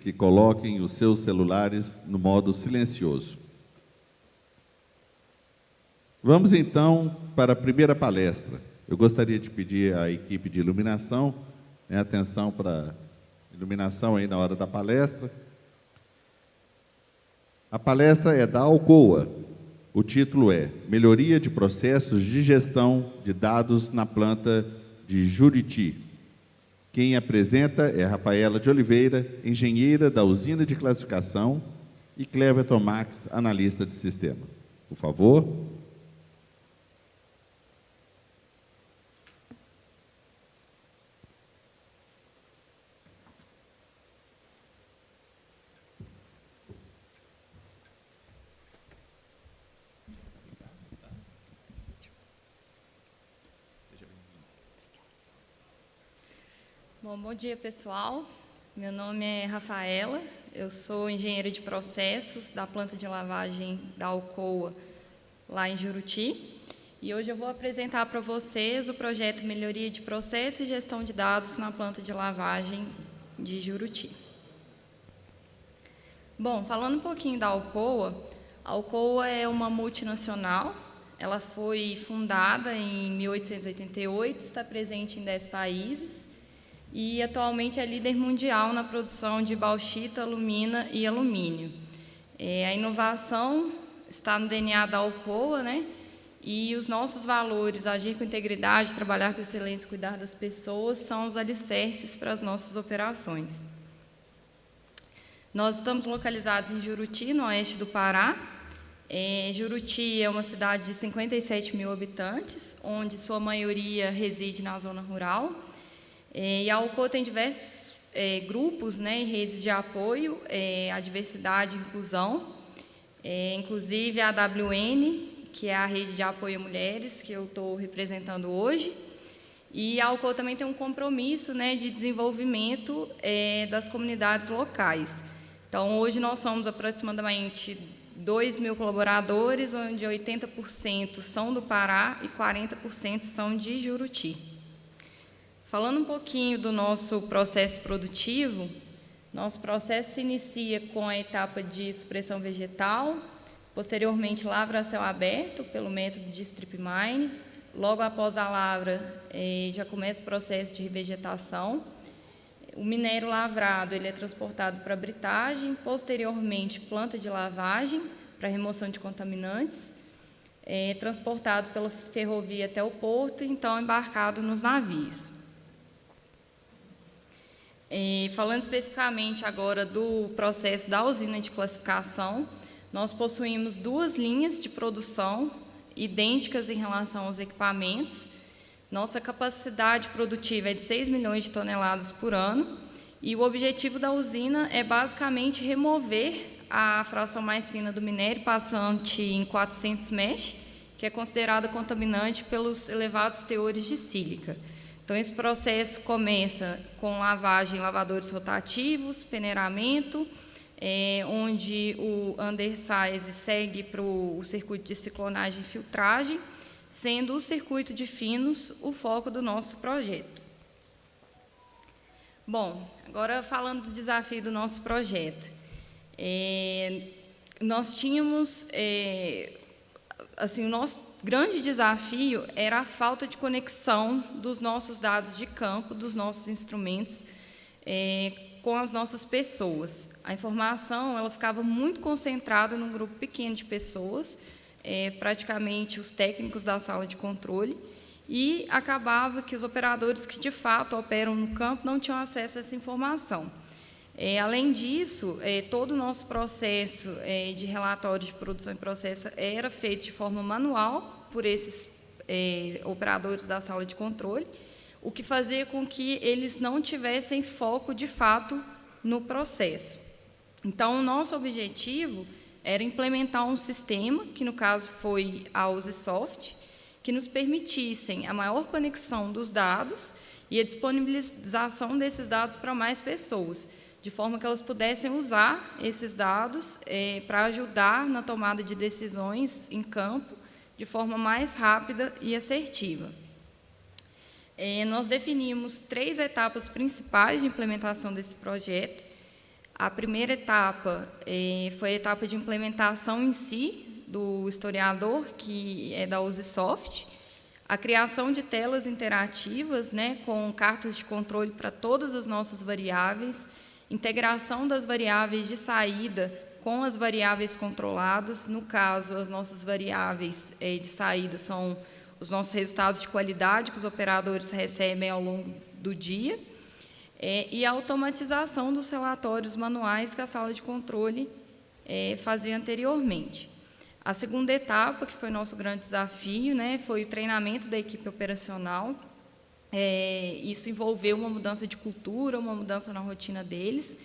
que coloquem os seus celulares no modo silencioso. Vamos, então, para a primeira palestra. Eu gostaria de pedir à equipe de iluminação, atenção para a iluminação aí na hora da palestra. A palestra é da Alcoa. O título é Melhoria de processos de gestão de dados na planta de Juriti. Quem apresenta é Rafaela de Oliveira, engenheira da usina de classificação, e Cleverton Max, analista de sistema. Por favor. Bom dia, pessoal. Meu nome é Rafaela, eu sou engenheira de processos da planta de lavagem da Alcoa, lá em Juruti. E hoje eu vou apresentar para vocês o projeto Melhoria de Processo e Gestão de Dados na planta de lavagem de Juruti. Bom, falando um pouquinho da Alcoa, a Alcoa é uma multinacional. Ela foi fundada em 1888, está presente em 10 países. E atualmente é líder mundial na produção de bauxita, alumina e alumínio. A inovação está no DNA da Alcoa, né? E os nossos valores, agir com integridade, trabalhar com excelência, cuidar das pessoas, são os alicerces para as nossas operações. Nós estamos localizados em Juruti, no oeste do Pará. Juruti é uma cidade de 57 mil habitantes, onde sua maioria reside na zona rural. E a Alcoa tem diversos grupos, né, e redes de apoio à diversidade e inclusão, inclusive a AWN, que é a rede de apoio a mulheres, que eu estou representando hoje. E a Alcoa também tem um compromisso, né, de desenvolvimento das comunidades locais. Então, hoje nós somos aproximadamente 2 mil colaboradores, onde 80% são do Pará e 40% são de Juruti. Falando um pouquinho do nosso processo produtivo, nosso processo se inicia com a etapa de supressão vegetal, posteriormente lavra a céu aberto pelo método de strip mine. Logo após a lavra, já começa o processo de revegetação. O minério lavrado ele é transportado para britagem, posteriormente planta de lavagem para remoção de contaminantes, transportado pela ferrovia até o porto, então embarcado nos navios. Falando especificamente agora do processo da usina de classificação, nós possuímos 2 linhas de produção idênticas em relação aos equipamentos. Nossa capacidade produtiva é de 6 milhões de toneladas por ano e o objetivo da usina é basicamente remover a fração mais fina do minério, passante em 400 mesh, que é considerada contaminante pelos elevados teores de sílica. Então, esse processo começa com lavagem em lavadores rotativos, peneiramento, onde o undersize segue para o circuito de ciclonagem e filtragem, sendo o circuito de finos o foco do nosso projeto. Bom, agora falando do desafio do nosso projeto. Nós tínhamos, assim, o nosso grande desafio era a falta de conexão dos nossos dados de campo, dos nossos instrumentos, com as nossas pessoas. A informação ela ficava muito concentrada num grupo pequeno de pessoas, praticamente os técnicos da sala de controle, e acabava que os operadores que de fato operam no campo não tinham acesso a essa informação. Além disso, todo o nosso processo de relatório de produção e processo era feito de forma manual por esses operadores da sala de controle, o que fazia com que eles não tivessem foco de fato no processo. Então, o nosso objetivo era implementar um sistema, que no caso foi a UseSoft, que nos permitissem a maior conexão dos dados e a disponibilização desses dados para mais pessoas, de forma que elas pudessem usar esses dados para ajudar na tomada de decisões em campo de forma mais rápida e assertiva. Nós definimos 3 etapas principais de implementação desse projeto. A primeira etapa foi a etapa de implementação em si do historiador, que é da Usisoft, a criação de telas interativas, né, com cartas de controle para todas as nossas variáveis, integração das variáveis de saída com as variáveis controladas. No caso, as nossas variáveis de saída são os nossos resultados de qualidade que os operadores recebem ao longo do dia, e a automatização dos relatórios manuais que a sala de controle fazia anteriormente. A segunda etapa, que foi nosso grande desafio, né, foi o treinamento da equipe operacional. Isso envolveu uma mudança de cultura, uma mudança na rotina deles.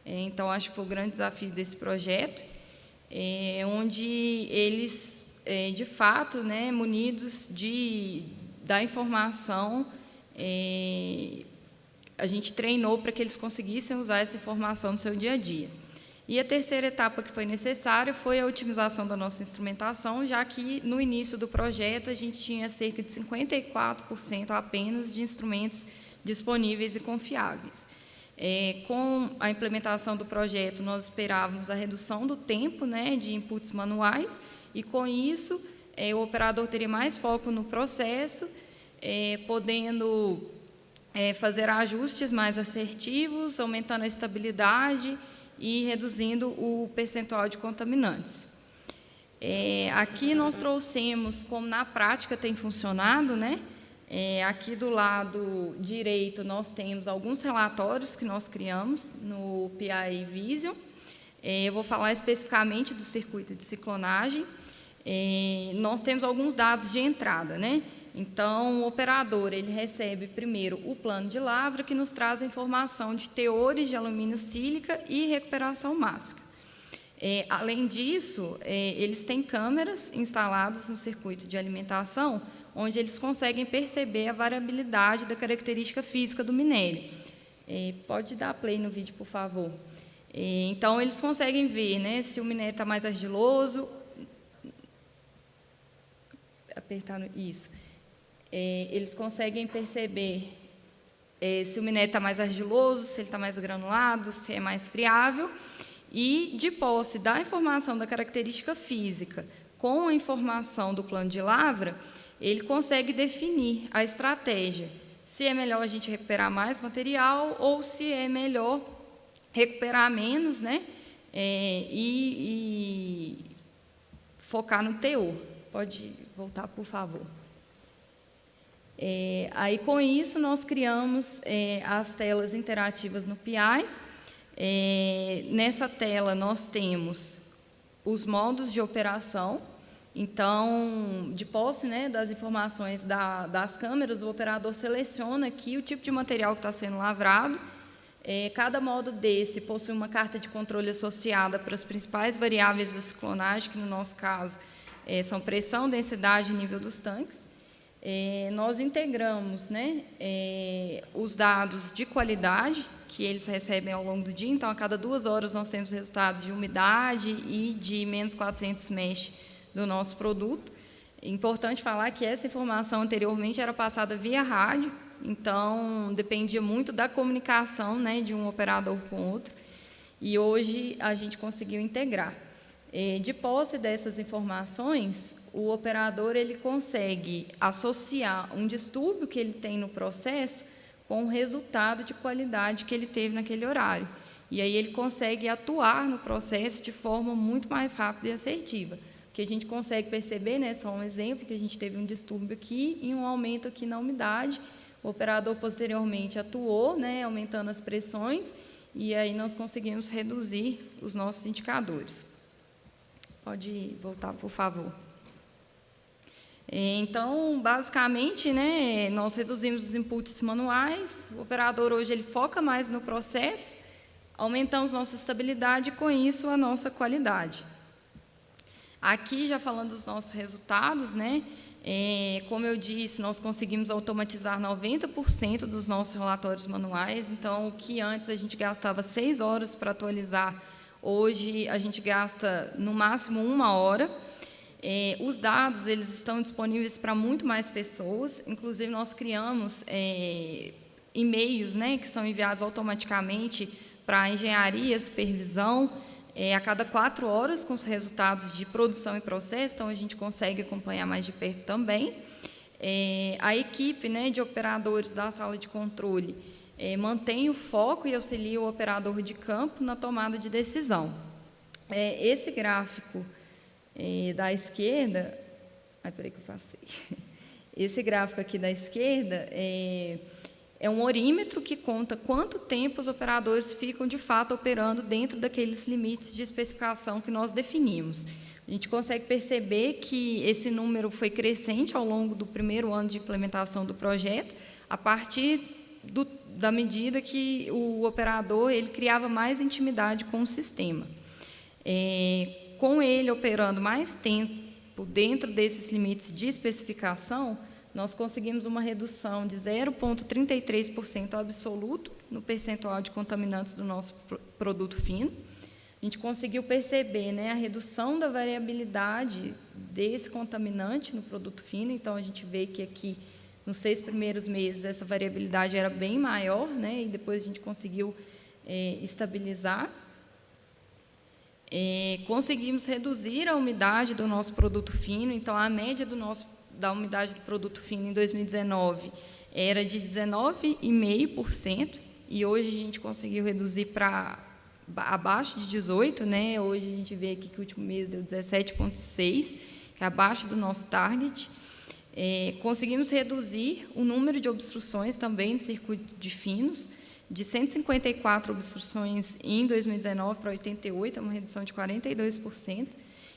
Então, acho que foi o grande desafio desse projeto, onde eles, de fato, né, munidos da informação, a gente treinou para que eles conseguissem usar essa informação no seu dia a dia. E a terceira etapa que foi necessária foi a otimização da nossa instrumentação, já que no início do projeto a gente tinha cerca de 54% apenas de instrumentos disponíveis e confiáveis. Com a implementação do projeto, nós esperávamos a redução do tempo, né, de inputs manuais, e com isso o operador teria mais foco no processo, podendo fazer ajustes mais assertivos, aumentando a estabilidade e reduzindo o percentual de contaminantes. Aqui nós trouxemos como na prática tem funcionado, né? Aqui do lado direito nós temos alguns relatórios que nós criamos no PI Vision. Eu vou falar especificamente do circuito de ciclonagem. Nós temos alguns dados de entrada, né? Então, o operador ele recebe primeiro o plano de lavra, que nos traz a informação de teores de alumínio sílica e recuperação mássica. Além disso, eles têm câmeras instaladas no circuito de alimentação, onde eles conseguem perceber a variabilidade da característica física do minério. Pode dar play no vídeo, por favor. Então, eles conseguem ver, né, se o minério está mais argiloso. Apertar no... Isso. Eles conseguem perceber se o minério está mais argiloso, se ele está mais granulado, se é mais friável, e de posse da informação da característica física com a informação do plano de lavra, ele consegue definir a estratégia, se é melhor a gente recuperar mais material ou se é melhor recuperar menos, né, e focar no teor. Pode voltar, por favor. Aí, com isso, nós criamos as telas interativas no PI. Nessa tela, nós temos os modos de operação. Então, de posse, né, das informações das câmeras, o operador seleciona aqui o tipo de material que está sendo lavrado. Cada modo desse possui uma carta de controle associada para as principais variáveis da ciclonagem, que, no nosso caso, são pressão, densidade e nível dos tanques. Nós integramos, né, os dados de qualidade que eles recebem ao longo do dia. Então, a cada 2 horas, nós temos resultados de umidade e de menos 400 mesh do nosso produto. É importante falar que essa informação anteriormente era passada via rádio, então dependia muito da comunicação, né, de um operador com outro, e hoje a gente conseguiu integrar. De posse dessas informações, o operador ele consegue associar um distúrbio que ele tem no processo com o resultado de qualidade que ele teve naquele horário. E aí ele consegue atuar no processo de forma muito mais rápida e assertiva. O que a gente consegue perceber, né, só um exemplo, que a gente teve um distúrbio aqui e um aumento aqui na umidade. O operador posteriormente atuou, né, aumentando as pressões, e aí nós conseguimos reduzir os nossos indicadores. Pode voltar, por favor. Então, basicamente, né, nós reduzimos os inputs manuais, o operador hoje ele foca mais no processo, aumentamos nossa estabilidade e, com isso, a nossa qualidade. Aqui, já falando dos nossos resultados, né, como eu disse, nós conseguimos automatizar 90% dos nossos relatórios manuais. Então, o que antes a gente gastava 6 horas para atualizar, hoje a gente gasta no máximo 1 hora. Os dados eles estão disponíveis para muito mais pessoas. Inclusive, nós criamos e-mails, né, que são enviados automaticamente para engenharia, supervisão, a cada 4 horas com os resultados de produção e processo, então a gente consegue acompanhar mais de perto também. A equipe, né, de operadores da sala de controle mantém o foco e auxilia o operador de campo na tomada de decisão. Esse gráfico da esquerda... peraí que eu passei. Esse gráfico aqui da esquerda é um orímetro que conta quanto tempo os operadores ficam, de fato, operando dentro daqueles limites de especificação que nós definimos. A gente consegue perceber que esse número foi crescente ao longo do primeiro ano de implementação do projeto, a partir da medida que o operador ele criava mais intimidade com o sistema. Com ele operando mais tempo dentro desses limites de especificação, nós conseguimos uma redução de 0,33% absoluto no percentual de contaminantes do nosso produto fino. A gente conseguiu perceber, né, a redução da variabilidade desse contaminante no produto fino, então a gente vê que aqui, nos 6 primeiros meses, essa variabilidade era bem maior, né, e depois a gente conseguiu estabilizar. Conseguimos reduzir a umidade do nosso produto fino, então a média da umidade do produto fino em 2019 era de 19,5%, e hoje a gente conseguiu reduzir para abaixo de 18%, né? Hoje a gente vê aqui que o último mês deu 17,6%, que é abaixo do nosso target. Conseguimos reduzir o número de obstruções também no circuito de finos, de 154 obstruções em 2019 para 88, é uma redução de 42%.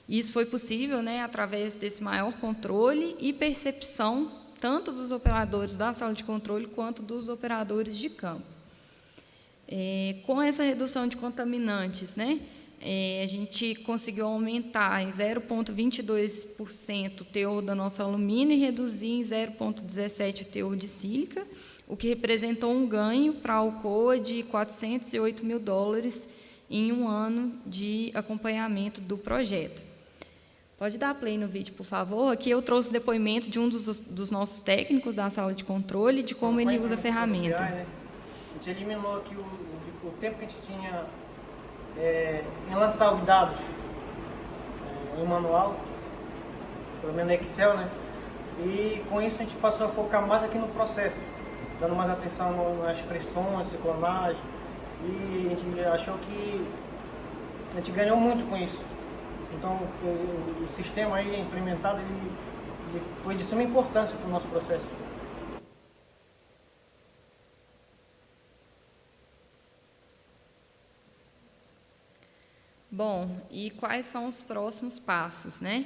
Isso foi possível, né, através desse maior controle e percepção, tanto dos operadores da sala de controle quanto dos operadores de campo. Com essa redução de contaminantes, né, a gente conseguiu aumentar em 0,22% o teor da nossa alumina e reduzir em 0,17% o teor de sílica, o que representou um ganho para a Alcoa de $408 mil em um ano de acompanhamento do projeto. Pode dar play no vídeo, por favor. Aqui eu trouxe o depoimento de um dos nossos técnicos da sala de controle, de como ele usa a ferramenta. A gente eliminou aqui o tempo que a gente tinha em lançar os dados em manual, pelo menos no Excel, né? E com isso a gente passou a focar mais aqui no processo, dando mais atenção nas pressões, ciclonagem, e a gente achou que a gente ganhou muito com isso. Então, o sistema aí implementado ele foi de suma importância para o nosso processo. Bom, e quais são os próximos passos, né?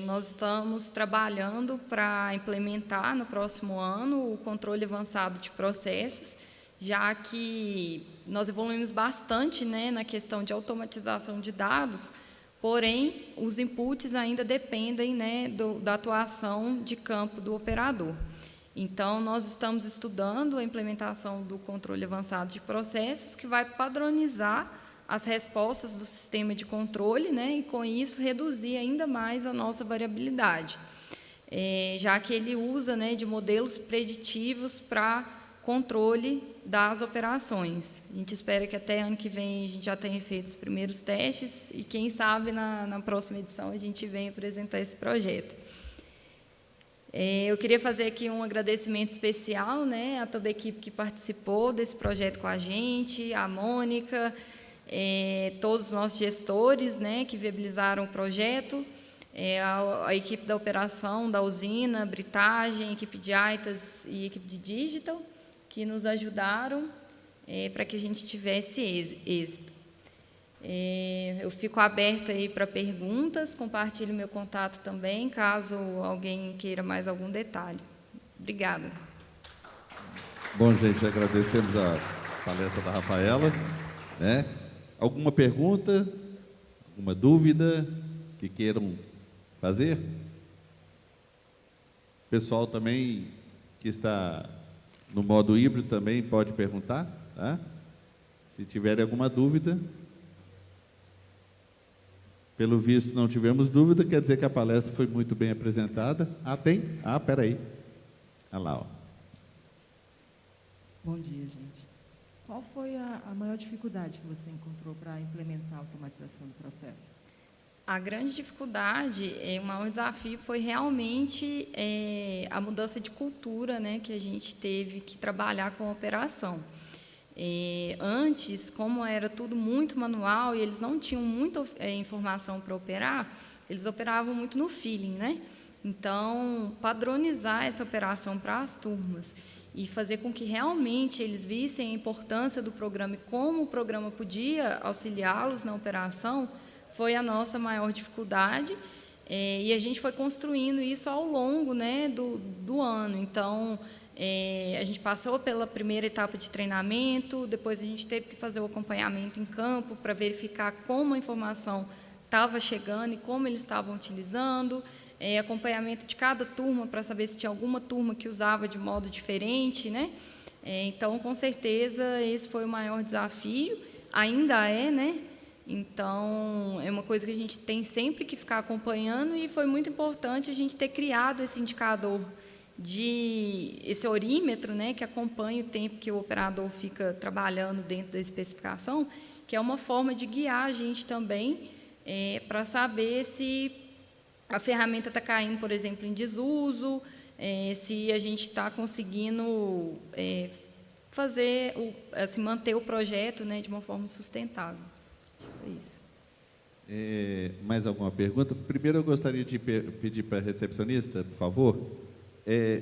Nós estamos trabalhando para implementar no próximo ano o controle avançado de processos, já que nós evoluímos bastante, né, na questão de automatização de dados, porém, os inputs ainda dependem, né, da atuação de campo do operador. Então, nós estamos estudando a implementação do controle avançado de processos, que vai padronizar as respostas do sistema de controle, né, e, com isso, reduzir ainda mais a nossa variabilidade, já que ele usa, né, de modelos preditivos para controle das operações. A gente espera que até ano que vem a gente já tenha feito os primeiros testes e, quem sabe, na próxima edição a gente venha apresentar esse projeto. Eu queria fazer aqui um agradecimento especial, né, a toda a equipe que participou desse projeto com a gente, a Mônica, todos os nossos gestores, né, que viabilizaram o projeto, a equipe da operação da usina, Britagem, equipe de AITAS e equipe de Digital, que nos ajudaram para que a gente tivesse êxito. Eu fico aberta aí para perguntas, compartilho meu contato também, caso alguém queira mais algum detalhe. Obrigada. Bom, gente, agradecemos a palestra da Rafaela, né? Alguma pergunta, alguma dúvida que queiram fazer? O pessoal também que está no modo híbrido também pode perguntar, tá? Se tiverem alguma dúvida. Pelo visto, não tivemos dúvida, quer dizer que a palestra foi muito bem apresentada. Tem? Espera aí. Olha lá, ó. Bom dia, gente. Qual foi a maior dificuldade que você encontrou para implementar a automatização do processo? A grande dificuldade, o maior desafio foi realmente a mudança de cultura, né, que a gente teve que trabalhar com a operação. Antes, como era tudo muito manual e eles não tinham muita informação para operar, eles operavam muito no feeling, né? Então, padronizar essa operação para as turmas e fazer com que realmente eles vissem a importância do programa e como o programa podia auxiliá-los na operação, foi a nossa maior dificuldade, e a gente foi construindo isso ao longo, né, do ano. Então, a gente passou pela primeira etapa de treinamento, depois a gente teve que fazer o acompanhamento em campo para verificar como a informação estava chegando e como eles estavam utilizando, acompanhamento de cada turma para saber se tinha alguma turma que usava de modo diferente, né? Então, com certeza, esse foi o maior desafio, ainda é, né? Então, é uma coisa que a gente tem sempre que ficar acompanhando e foi muito importante a gente ter criado esse indicador, esse orímetro, né, que acompanha o tempo que o operador fica trabalhando dentro da especificação, que é uma forma de guiar a gente também para saber se a ferramenta está caindo, por exemplo, em desuso, se a gente está conseguindo manter o projeto, né, de uma forma sustentável. Isso. Mais alguma pergunta? Primeiro, eu gostaria de pedir para a recepcionista, por favor,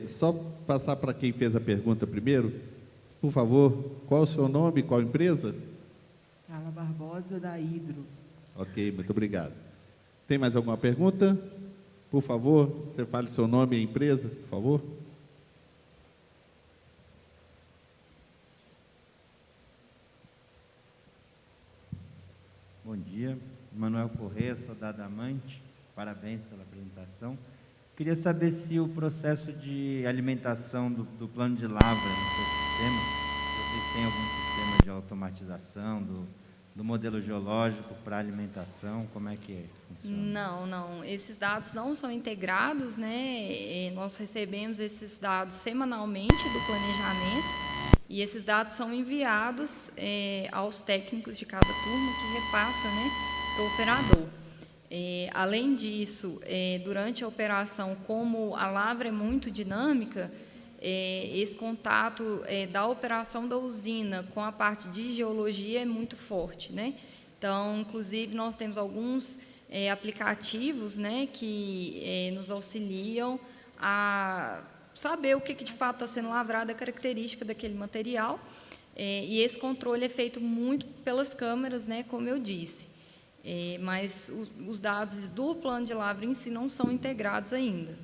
só passar para quem fez a pergunta primeiro, por favor, qual o seu nome, qual empresa? Carla Barbosa, da Hidro. Ok, muito obrigado. Tem mais alguma pergunta? Por favor, você fale seu nome e empresa, por favor. Bom dia, Manuel Corrêa, sou da Adamante, parabéns pela apresentação. Queria saber se o processo de alimentação do plano de lavra no seu sistema, se vocês têm algum sistema de automatização do modelo geológico para alimentação, como é que funciona? Não, esses dados não são integrados, né? Nós recebemos esses dados semanalmente do planejamento, e esses dados são enviados aos técnicos de cada turma, que repassa, né, para o operador. Além disso, durante a operação, como a lavra é muito dinâmica, esse contato da operação da usina com a parte de geologia é muito forte, né? Então, inclusive, nós temos alguns aplicativos, né, que nos auxiliam a saber o que de fato está sendo lavrado, a característica daquele material, e esse controle é feito muito pelas câmeras, né, como eu disse, mas os dados do plano de lavra em si não são integrados ainda.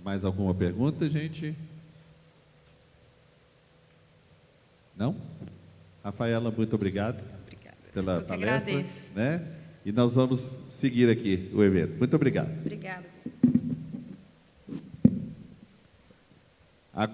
Mais alguma pergunta, gente? Não? Rafaela, muito obrigado. Obrigada. Pela Eu que palestra. agradeço. Né? E nós vamos seguir aqui o evento. Muito obrigado. Obrigada.